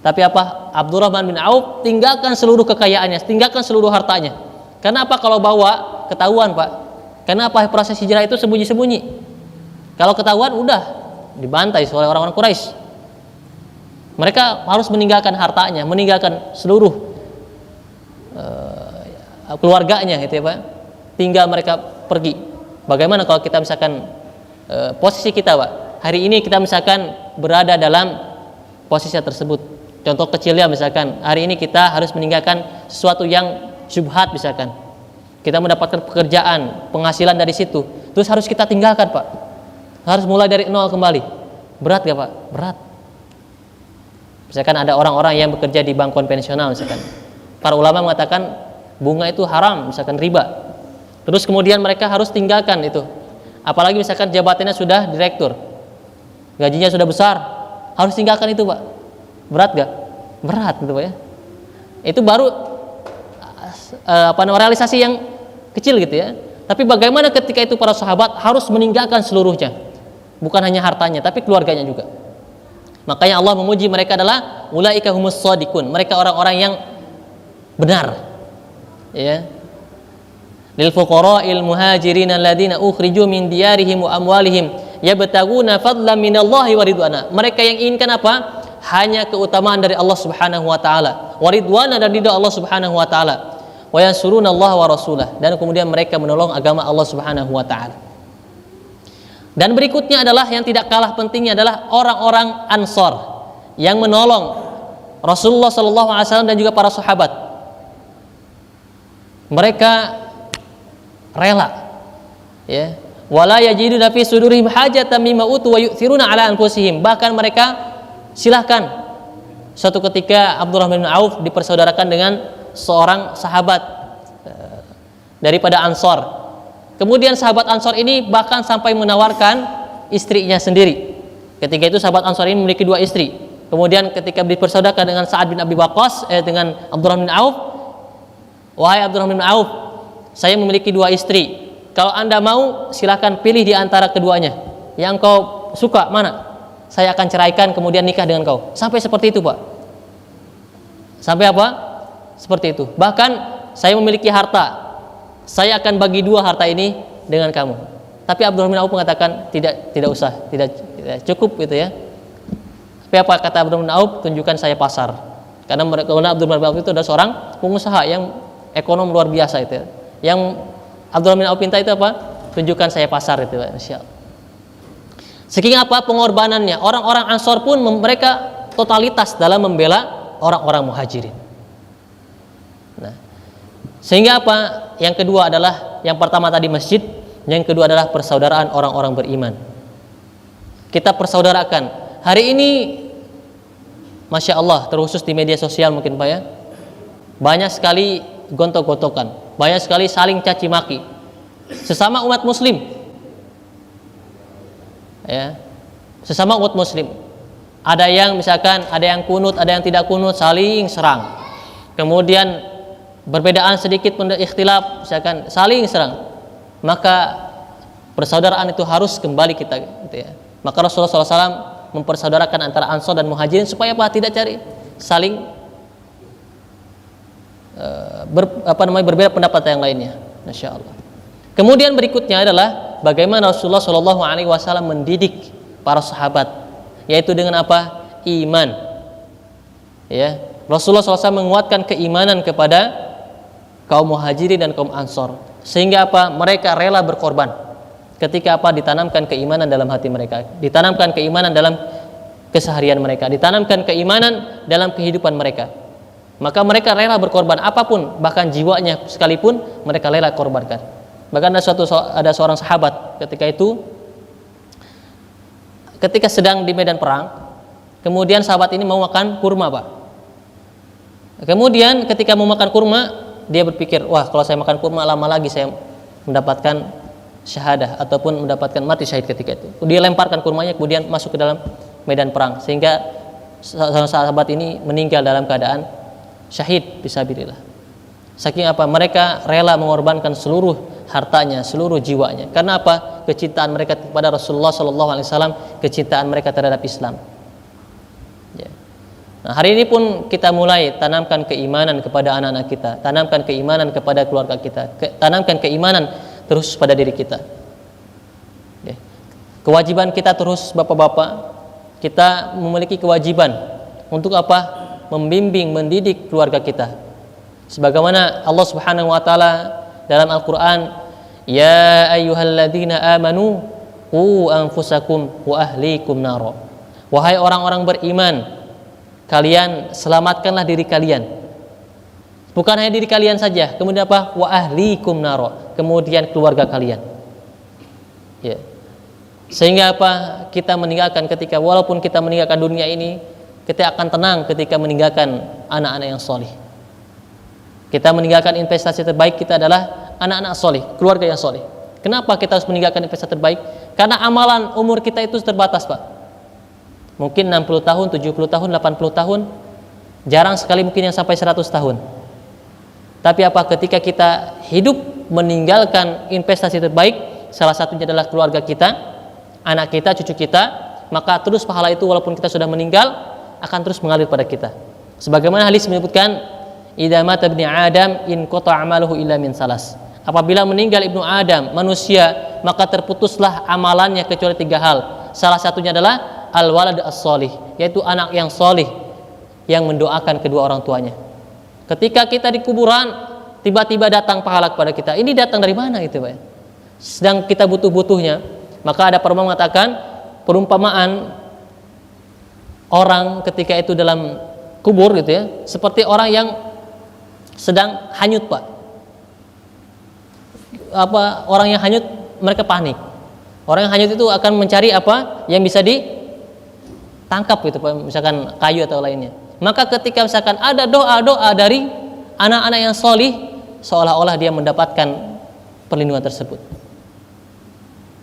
Tapi apa? Abdurrahman bin Auf tinggalkan seluruh kekayaannya, tinggalkan seluruh hartanya. Karena apa? Kalau bawa ketahuan, Pak. Karena apa? Proses hijrah itu sembunyi-sembunyi. Kalau ketahuan udah dibantai oleh orang-orang Quraisy. Mereka harus meninggalkan hartanya, meninggalkan seluruh keluarganya gitu ya Pak. Tinggal mereka pergi. Bagaimana kalau kita misalkan posisi kita Pak, hari ini kita misalkan berada dalam posisi tersebut. Contoh kecilnya misalkan hari ini kita harus meninggalkan sesuatu yang syubhat misalkan. Kita mendapatkan pekerjaan, penghasilan dari situ. Terus harus kita tinggalkan Pak. Harus mulai dari nol kembali. Berat gak Pak? Berat. Misalkan ada orang-orang yang bekerja di bank konvensional misalkan. Para ulama mengatakan bunga itu haram, misalkan riba. Terus kemudian mereka harus tinggalkan itu. Apalagi misalkan jabatannya sudah direktur. Gajinya sudah besar, harus tinggalkan itu, Pak. Berat gak? Berat gitu, Pak ya. Itu baru realisasi yang kecil gitu ya. Tapi bagaimana ketika itu para sahabat harus meninggalkan seluruhnya. Bukan hanya hartanya, tapi keluarganya juga. Makanya Allah memuji mereka adalah ulaika humus shadiqun. Mereka orang-orang yang benar. Ya. Lil fuqara'il muhajirin alladziina ukhriju min diyarihim wa amwalihim yabtaguna fadlan minallahi wa ridwana. Mereka yang inginkan apa? Hanya keutamaan dari Allah Subhanahu wa taala. Wa ridwana, dan ridha Allah Subhanahu wa taala. Wa yansuruna Allah wa rasulah, dan kemudian mereka menolong agama Allah Subhanahu wa taala. Dan berikutnya adalah yang tidak kalah pentingnya adalah orang-orang Ansor yang menolong Rasulullah sallallahu alaihi wasallam dan juga para sahabat. Mereka rela, ya. Wala yajiduna fi sudurihim hajatan mimma utu wa yu'thiruna ala anfusihim. Bahkan mereka silahkan. Suatu ketika Abdurrah bin Auf dipersaudarakan dengan seorang sahabat daripada Ansor. Kemudian sahabat Ansor ini bahkan sampai menawarkan istrinya sendiri. Ketika itu sahabat Ansor ini memiliki 2 istri. Kemudian ketika dipersaudarakan dengan Sa'ad bin Abi Waqqas, dengan Abdurrah bin Auf, wahai Abdurrah bin Auf, saya memiliki 2 istri. Kalau Anda mau, silakan pilih di antara keduanya. Yang kau suka mana? Saya akan ceraikan kemudian nikah dengan kau. Sampai seperti itu, Pak. Sampai apa? Seperti itu. Bahkan saya memiliki harta. Saya akan bagi 2 harta ini dengan kamu. Tapi Abdurrah bin Auf mengatakan tidak usah, tidak cukup gitu ya. Tapi apa kata Abdurrah bin Auf? Tunjukkan saya pasar. Karena Abdurrah bin Auf itu adalah seorang pengusaha yang ekonom luar biasa itu ya. Yang Abdurrah bin Auf minta itu apa? Tunjukkan saya pasar itu, insyaallah. Saking apa pengorbanannya, orang-orang Ansor pun mereka totalitas dalam membela orang-orang Muhajirin. Nah, sehingga apa? Yang kedua adalah, yang pertama tadi masjid, yang kedua adalah persaudaraan orang-orang beriman. Kita persaudarakan. Hari ini, Masya Allah, terkhusus di media sosial mungkin Pak ya, banyak sekali gontok-gontokan, banyak sekali saling caci maki sesama umat muslim, ya, sesama umat muslim. Ada yang misalkan, ada yang kunut, ada yang tidak kunut, saling serang. Kemudian perbedaan sedikit pun ikhtilaf, misalkan saling serang. Maka persaudaraan itu harus kembali kita gitu ya. Maka Rasulullah SAW mempersaudarakan antara Ansor dan Muhajirin supaya apa? Tidak cari saling berbeda pendapat yang lainnya. Masya Allah. Kemudian berikutnya adalah bagaimana Rasulullah SAW mendidik para sahabat, yaitu dengan apa? Iman. Ya, Rasulullah SAW menguatkan keimanan kepada kaum Muhajirin dan kaum Ansor, sehingga apa? Mereka rela berkorban. Ketika apa? Ditanamkan keimanan dalam hati mereka, ditanamkan keimanan dalam keseharian mereka, ditanamkan keimanan dalam kehidupan mereka. Maka mereka rela berkorban apapun, bahkan jiwanya sekalipun mereka rela korbankan. Bahkan ada seorang sahabat ketika sedang di medan perang, kemudian sahabat ini mau makan kurma, Pak. Kemudian ketika mau makan kurma, dia berpikir, wah kalau saya makan kurma lama lagi saya mendapatkan syahadah ataupun mendapatkan mati syahid ketika itu. Dia lemparkan kurmanya kemudian masuk ke dalam medan perang, sehingga sahabat ini meninggal dalam keadaan syahid fisabilillah. Saking apa? Mereka rela mengorbankan seluruh hartanya, seluruh jiwanya. Karena apa? Kecintaan mereka kepada Rasulullah SAW, kecintaan mereka terhadap Islam. Ya. Nah, hari ini pun kita mulai tanamkan keimanan kepada anak-anak kita, tanamkan keimanan kepada keluarga kita, tanamkan keimanan terus pada diri kita. Ya. Kewajiban kita terus, bapak-bapak, kita memiliki kewajiban untuk apa? Membimbing, mendidik keluarga kita. Sebagaimana Allah Subhanahu wa taala dalam Al-Qur'an, ya ayyuhalladzina amanu qu anfusakum wa ahlikum naro. Wahai orang-orang beriman, kalian selamatkanlah diri kalian. Bukan hanya diri kalian saja, kemudian apa? Wa ahlikum naro, kemudian keluarga kalian. Ya. Sehingga apa? Kita meninggalkan ketika walaupun kita meninggalkan dunia ini, kita akan tenang ketika meninggalkan anak-anak yang solih. Kita meninggalkan investasi terbaik kita adalah anak-anak solih, keluarga yang solih. Kenapa kita harus meninggalkan investasi terbaik? Karena amalan umur kita itu terbatas, Pak. Mungkin 60 tahun, 70 tahun, 80 tahun, jarang sekali mungkin yang sampai 100 tahun. Tapi apa, ketika kita hidup meninggalkan investasi terbaik, salah satunya adalah keluarga kita, anak kita, cucu kita, maka terus pahala itu walaupun kita sudah meninggal akan terus mengalir pada kita. Sebagaimana hadis menyebutkan, idza mata ibnu Adam in qata amaluhu illa min salas. Apabila meninggal ibnu Adam, manusia, maka terputuslah amalannya kecuali 3 hal. Salah satunya adalah al-walad as-solih, yaitu anak yang solih yang mendoakan kedua orang tuanya. Ketika kita di kuburan, tiba-tiba datang pahala kepada kita. Ini datang dari mana itu, Pak? Sedang kita butuh-butuhnya. Maka ada para ulama mengatakan perumpamaan orang ketika itu dalam kubur gitu ya, seperti orang yang sedang hanyut, Pak. Orang yang hanyut mereka panik. Orang yang hanyut itu akan mencari apa yang bisa ditangkap gitu, Pak, misalkan kayu atau lainnya. Maka ketika misalkan ada doa-doa dari anak-anak yang solih, seolah-olah dia mendapatkan perlindungan tersebut.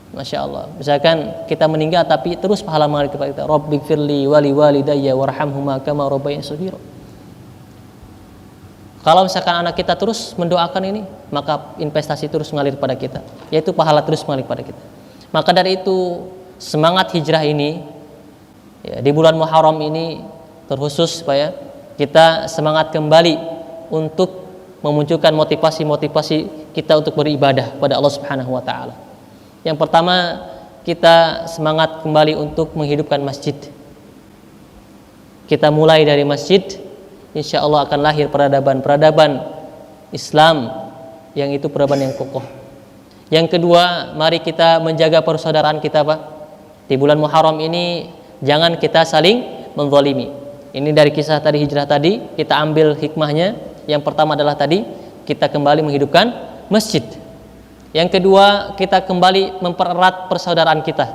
Masya Allah. Misalkan kita meninggal tapi terus pahala mengalir kepada kita. Rabbighfirli wali walidayya warhamhuma kama rabbayani shaghira. Kalau misalkan anak kita terus mendoakan ini, maka investasi terus mengalir pada kita, yaitu pahala terus mengalir pada kita. Maka dari itu semangat hijrah ini ya, di bulan Muharram ini terkhusus supaya kita semangat kembali untuk memunculkan motivasi-motivasi kita untuk beribadah pada Allah Subhanahu wa taala. Yang pertama, kita semangat kembali untuk menghidupkan masjid. Kita mulai dari masjid, insya Allah akan lahir peradaban Islam yang itu peradaban yang kokoh. Yang kedua, mari kita menjaga persaudaraan kita, Pak. Di bulan Muharram ini jangan kita saling menzalimi. Ini dari kisah tadi hijrah tadi kita ambil hikmahnya. Yang pertama adalah tadi kita kembali menghidupkan masjid. Yang kedua, kita kembali mempererat persaudaraan kita.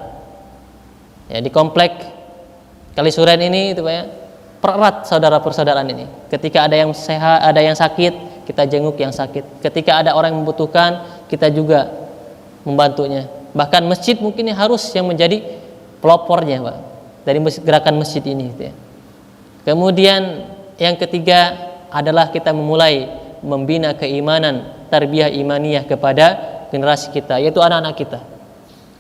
Ya, di komplek Kalisuren ini itu Pak ya, pererat saudara persaudaraan ini. Ketika ada yang sehat, ada yang sakit, kita jenguk yang sakit. Ketika ada orang yang membutuhkan, kita juga membantunya. Bahkan masjid mungkin harus yang menjadi pelopornya, Pak, dari gerakan masjid ini gitu ya. Kemudian yang ketiga adalah kita memulai membina keimanan, tarbiyah imaniyah kepada generasi kita, yaitu anak-anak kita.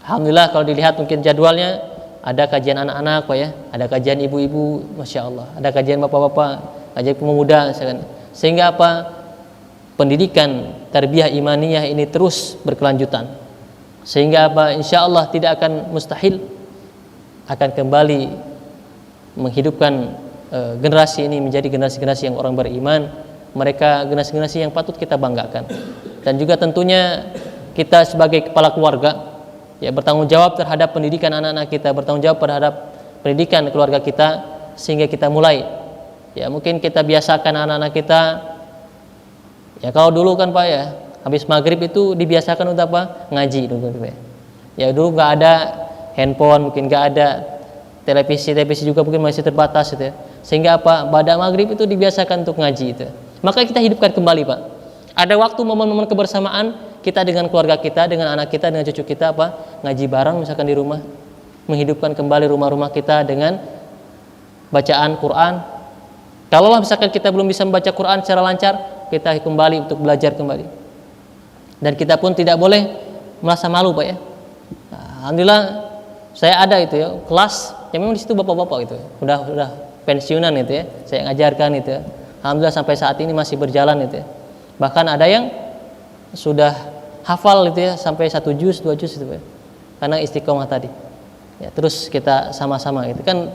Alhamdulillah kalau dilihat mungkin jadwalnya ada kajian anak-anak, Pak ya, ada kajian ibu-ibu, masya Allah, ada kajian bapak-bapak, kajian pemuda, sehingga apa, pendidikan tarbiyah imaniyah ini terus berkelanjutan, sehingga apa, insya Allah tidak akan mustahil akan kembali menghidupkan generasi ini menjadi generasi-generasi yang orang beriman, mereka generasi-generasi yang patut kita banggakan. Dan juga tentunya kita sebagai kepala keluarga ya bertanggung jawab terhadap pendidikan anak-anak kita, bertanggung jawab terhadap pendidikan keluarga kita, sehingga kita mulai ya mungkin kita biasakan anak-anak kita ya, kalau dulu kan Pak ya habis maghrib itu dibiasakan untuk apa? Ngaji dulu Pak ya. Dulu nggak ada handphone, mungkin nggak ada televisi juga mungkin masih terbatas gitu ya. Sehingga apa? Pada maghrib itu dibiasakan untuk ngaji itu. Maka kita hidupkan kembali, Pak. Ada waktu momen-momen kebersamaan kita dengan keluarga kita, dengan anak kita, dengan cucu kita apa? Ngaji bareng misalkan di rumah. Menghidupkan kembali rumah-rumah kita dengan bacaan Quran. Kalau misalkan kita belum bisa membaca Quran secara lancar, kita kembali untuk belajar kembali. Dan kita pun tidak boleh merasa malu, Pak ya. Nah, alhamdulillah saya ada itu ya, kelas yang memang di situ bapak-bapak itu. Udah pensiunan itu ya. Saya ngajarkan itu ya. Alhamdulillah sampai saat ini masih berjalan itu ya. Bahkan ada yang sudah hafal itu ya sampai 1 juz, 2 juz itu ya. Karena istiqomah tadi. Ya, terus kita sama-sama gitu kan,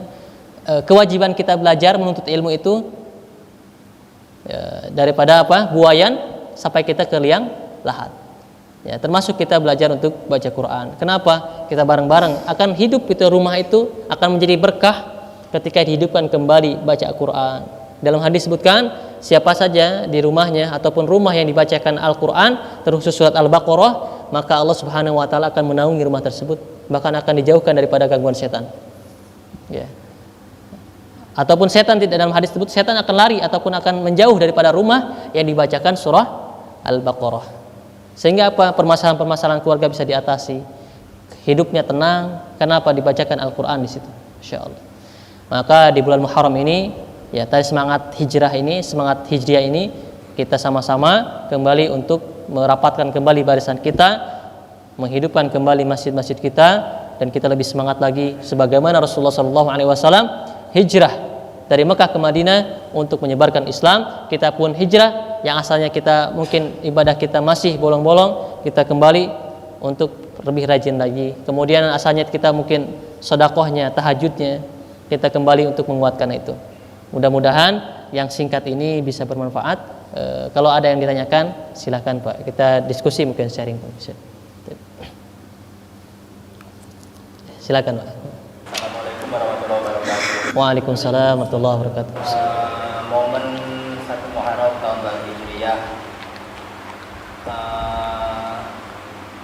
kewajiban kita belajar menuntut ilmu itu ya, daripada apa? Buayan sampai kita ke liang lahat. Ya, termasuk kita belajar untuk baca Quran. Kenapa? Kita bareng-bareng akan hidup itu, rumah itu akan menjadi berkah ketika dihidupkan kembali baca Quran. Dalam hadis disebutkan, siapa saja di rumahnya ataupun rumah yang dibacakan Al-Quran, terkhusus surat Al-Baqarah, maka Allah Subhanahu wa taala akan menaungi rumah tersebut, bahkan akan dijauhkan daripada gangguan setan. Ya. Ataupun setan, tidak dalam hadis tersebut setan akan lari ataupun akan menjauh daripada rumah yang dibacakan surah Al-Baqarah. Sehingga apa? Permasalahan-permasalahan keluarga bisa diatasi. Hidupnya tenang karena apa? Dibacakan Al-Qur'an di situ. Insyaallah. Maka di bulan Muharram ini ya tadi semangat hijrah ini, semangat hijriah ini kita sama-sama kembali untuk merapatkan kembali barisan kita, menghidupkan kembali masjid-masjid kita, dan kita lebih semangat lagi sebagaimana Rasulullah SAW hijrah dari Mekah ke Madinah untuk menyebarkan Islam. Kita pun hijrah yang asalnya kita mungkin ibadah kita masih bolong-bolong, kita kembali untuk lebih rajin lagi. Kemudian asalnya kita mungkin sedekahnya, tahajudnya, kita kembali untuk menguatkan itu. Mudah-mudahan yang singkat ini bisa bermanfaat. Kalau ada yang ditanyakan silakan Pak, kita diskusi mungkin sharing Pak. Silakan Pak. Assalamualaikum warahmatullahi wabarakatuh. Waalaikumsalam warahmatullahi wabarakatuh. Momen 1 Muharram tahun baru Hijriah,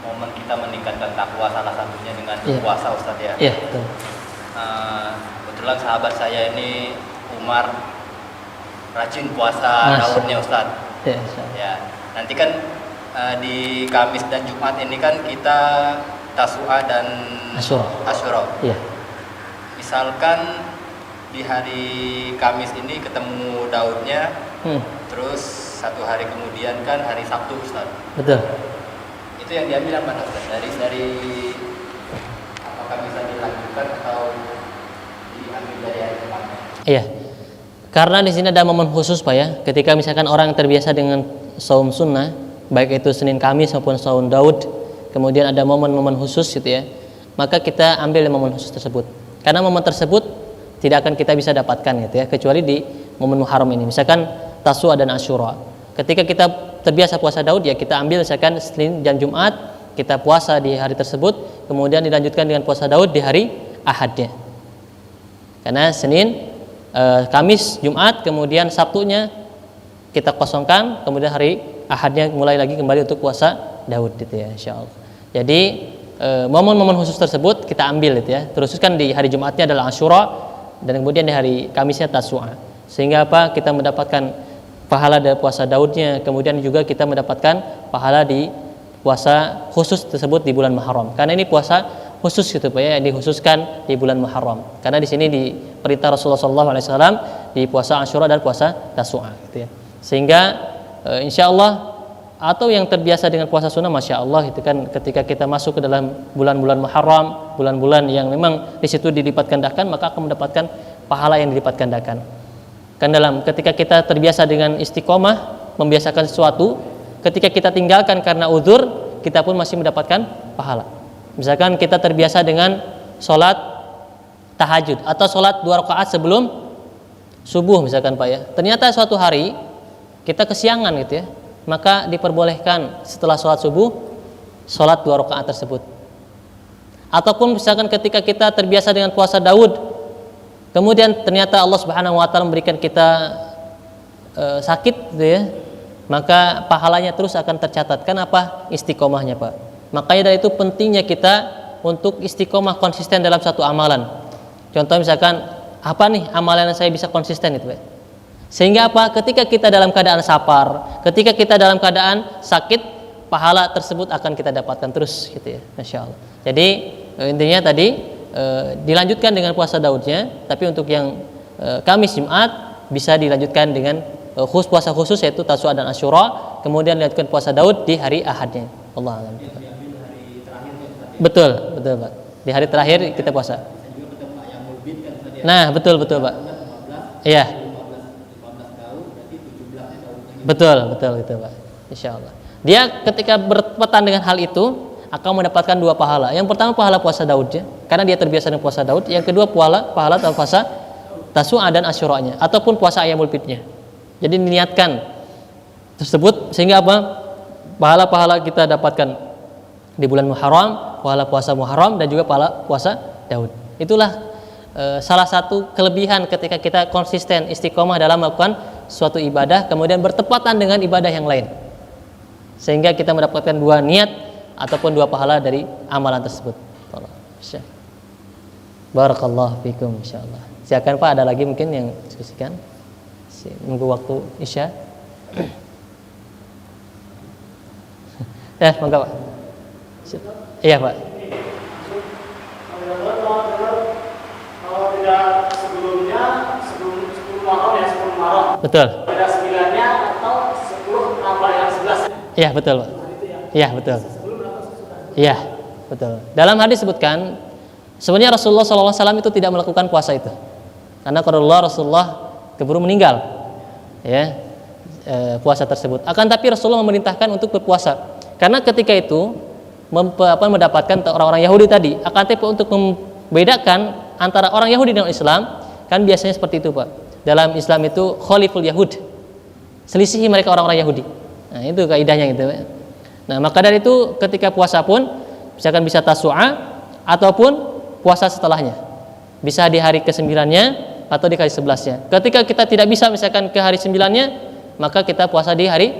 momen kita meningkatkan takwa salah satunya dengan puasa Ustaz ya. Iya, betul. Kebetulan sahabat saya ini Umar rajin puasa daunnya Ustaz. Ya, ya. Nanti kan di Kamis dan Jumat ini kan kita Tasu'a dan Asyura. Iya. Misalkan di hari Kamis ini ketemu Daudnya, terus 1 hari kemudian kan hari Sabtu Ustaz. Betul. Itu yang diambil apa Ustaz? Dari apakah bisa dilanjutkan atau diambil dari hari Jumatnya? Iya. Karena di sini ada momen khusus Pak ya. Ketika misalkan orang terbiasa dengan saum sunnah, baik itu Senin Kamis maupun saum Daud, kemudian ada momen-momen khusus gitu ya, maka kita ambil momen khusus tersebut. Karena momen tersebut tidak akan kita bisa dapatkan gitu ya, kecuali di momen Muharram ini. Misalkan Tasu'a dan Asyura. Ketika kita terbiasa puasa Daud ya kita ambil misalkan Senin dan Jumat, kita puasa di hari tersebut, kemudian dilanjutkan dengan puasa Daud di hari Ahadnya. Karena Senin, Kamis, Jumat, kemudian Sabtunya kita kosongkan, kemudian hari Ahadnya mulai lagi kembali untuk puasa Daud gitu ya, insyaallah. Jadi momen-momen khusus tersebut kita ambil gitu ya. Teruskan di hari Jumatnya adalah Asyura dan kemudian di hari Kamisnya Tasu'a. Sehingga apa? Kita mendapatkan pahala dari puasa Daudnya, kemudian juga kita mendapatkan pahala di puasa khusus tersebut di bulan Muharram. Karena ini puasa khusus gitu Pak ya, dikhususkan di bulan Muharram. Karena di sini di perintah Rasulullah SAW di puasa Asyura dan puasa Tasu'a gitu ya. Sehingga insyaallah atau yang terbiasa dengan puasa sunnah, masya Allah itu kan ketika kita masuk ke dalam bulan-bulan Muharram, bulan-bulan yang memang di situ dilipat gandakan, maka akan mendapatkan pahala yang dilipat gandakan. Kan ketika kita terbiasa dengan istiqomah membiasakan sesuatu, ketika kita tinggalkan karena uzur, kita pun masih mendapatkan pahala. Misalkan kita terbiasa dengan sholat tahajud atau sholat 2 rakaat sebelum subuh misalkan Pak ya, ternyata suatu hari kita kesiangan gitu ya, maka diperbolehkan setelah sholat subuh sholat 2 rakaat tersebut. Ataupun misalkan ketika kita terbiasa dengan puasa Daud, kemudian ternyata Allah Subhanahu wa taala memberikan kita sakit gitu ya, maka pahalanya terus akan tercatat. Kenapa? Istiqomahnya Pak. Makanya dari itu pentingnya kita untuk istiqomah konsisten dalam satu amalan. Contoh misalkan apa nih amalan yang saya bisa konsisten itu Pak. Sehingga apa? Ketika kita dalam keadaan sapar, ketika kita dalam keadaan sakit, pahala tersebut akan kita dapatkan terus gitu ya, masya Allah. Jadi intinya tadi dilanjutkan dengan puasa Daudnya, tapi untuk yang Kamis Jumat bisa dilanjutkan dengan puasa khusus yaitu Tasu'a dan Asyura, kemudian dilanjutkan puasa Daud di hari Ahadnya. Allah alam. Betul Pak. Di hari terakhir kita puasa. Nah betul Pak. Iya. Betul gitu Pak, insya Allah. Dia ketika bertepatan dengan hal itu akan mendapatkan 2 pahala. Yang pertama pahala puasa Daudnya, karena dia terbiasa dengan puasa Daud. Yang kedua pahala puasa Tasu'a dan Asyuranya, ataupun puasa Ayyamul Bidnya. Jadi niatkan tersebut sehingga apa? Pahala-pahala kita dapatkan di bulan Muharram, pahala puasa Muharram dan juga pahala puasa Daud. Itulah salah satu kelebihan ketika kita konsisten istiqomah dalam melakukan suatu ibadah kemudian bertepatan dengan ibadah yang lain, sehingga kita mendapatkan 2 niat ataupun 2 pahala dari amalan tersebut. Barakallahu fikum insyaallah. Silakan Pak, ada lagi mungkin yang diskusikan? Nunggu waktu Isya. Monggo Pak. Iya Pak. Kalau tidak sebelumnya, sebelum Muharram ya, sebelum Muharram. Betul. Ada 9-nya atau 10 tambah yang 11. Iya betul Pak. Iya betul. Iya betul. Dalam hadis sebutkan sebenarnya Rasulullah SAW itu tidak melakukan puasa itu, karena Rasulullah keburu meninggal, ya puasa tersebut. Akan tapi Rasulullah memerintahkan untuk berpuasa, karena ketika itu mendapatkan orang-orang Yahudi tadi. Akan tapi untuk membedakan antara orang Yahudi dan Islam, kan biasanya seperti itu Pak. Dalam Islam itu khaliful Yahud, selisihi mereka orang-orang Yahudi. Nah itu kaidahnya gitu. Nah maka dari itu ketika puasa pun misalkan bisa tasu'a ataupun puasa setelahnya, bisa di hari ke-9-nya atau di hari 11-nya. Ketika kita tidak bisa misalkan ke hari 9-nya, maka kita puasa di hari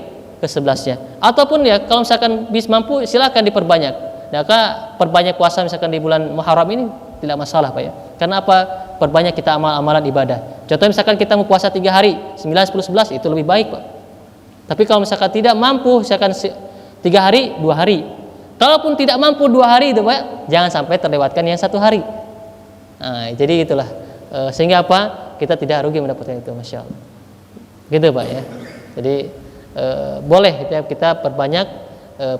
ke-11-nya. Ataupun ya kalau misalkan bisa mampu silakan diperbanyak. Maka perbanyak puasa misalkan di bulan Muharram ini tidak masalah Pak ya. Karena apa? Perbanyak kita amalan ibadah. Contohnya misalkan kita mau puasa 3 hari, 9, 10, 11 itu lebih baik Pak. Tapi kalau misalkan tidak mampu misalkan 3 hari, 2 hari. Kalaupun tidak mampu 2 hari itu Pak, jangan sampai terlewatkan yang 1 hari. Nah, jadi itulah sehingga apa? Kita tidak rugi mendapatkan itu, Masya Allah. Gitu Pak ya. Jadi boleh kita perbanyak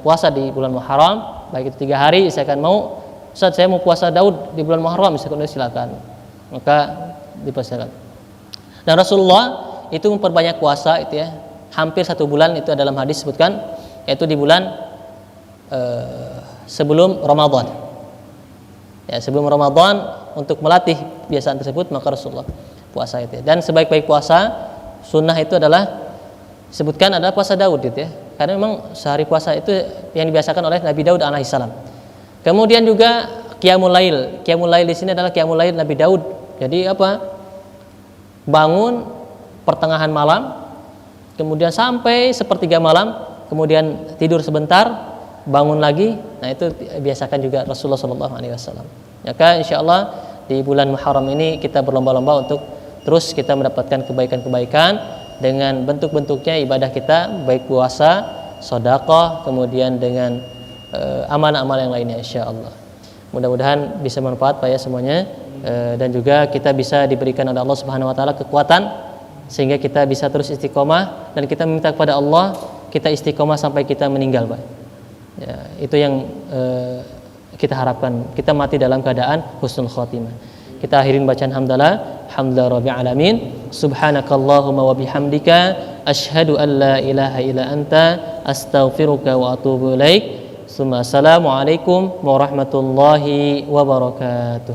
puasa di bulan Muharram, baik itu 3 hari. Misalkan mau, Ustaz saya mau puasa Daud di bulan Muharram, misalkan silakan, maka dipersilakan. Dan Rasulullah itu memperbanyak puasa itu ya, hampir 1 bulan itu dalam hadis sebutkan, yaitu di bulan sebelum Ramadan. Ya, sebelum Ramadan untuk melatih kebiasaan tersebut maka Rasulullah puasa itu. Dan sebaik-baik puasa sunnah itu adalah sebutkan adalah puasa Daud gitu ya. Karena memang sehari puasa itu yang dibiasakan oleh Nabi Daud alaihissalam. Kemudian juga qiyamul lail. Qiyamul lail di sini adalah qiyamul lail Nabi Daud. Jadi apa? Bangun pertengahan malam, kemudian sampai sepertiga malam, kemudian tidur sebentar, bangun lagi. Nah itu biasakan juga Rasulullah SAW. Maka insyaallah di bulan Muharram ini kita berlomba-lomba untuk terus kita mendapatkan kebaikan-kebaikan dengan bentuk-bentuknya ibadah kita, baik puasa, sedekah, kemudian dengan amal-amal yang lainnya insyaallah. Mudah-mudahan bisa manfaat Pak ya semuanya, dan juga kita bisa diberikan oleh Allah Subhanahu wa taala kekuatan sehingga kita bisa terus istiqomah, dan kita meminta kepada Allah kita istiqomah sampai kita meninggal Pak. Ya, itu yang kita harapkan, kita mati dalam keadaan husnul khotimah. Kita akhirin bacaan hamdalah, hamdalah rabbil alamin, subhanakallahumma wa bihamdika asyhadu an la ilaha illa anta astaghfiruka wa atubu ilaik. Assalamualaikum warahmatullahi wabarakatuh.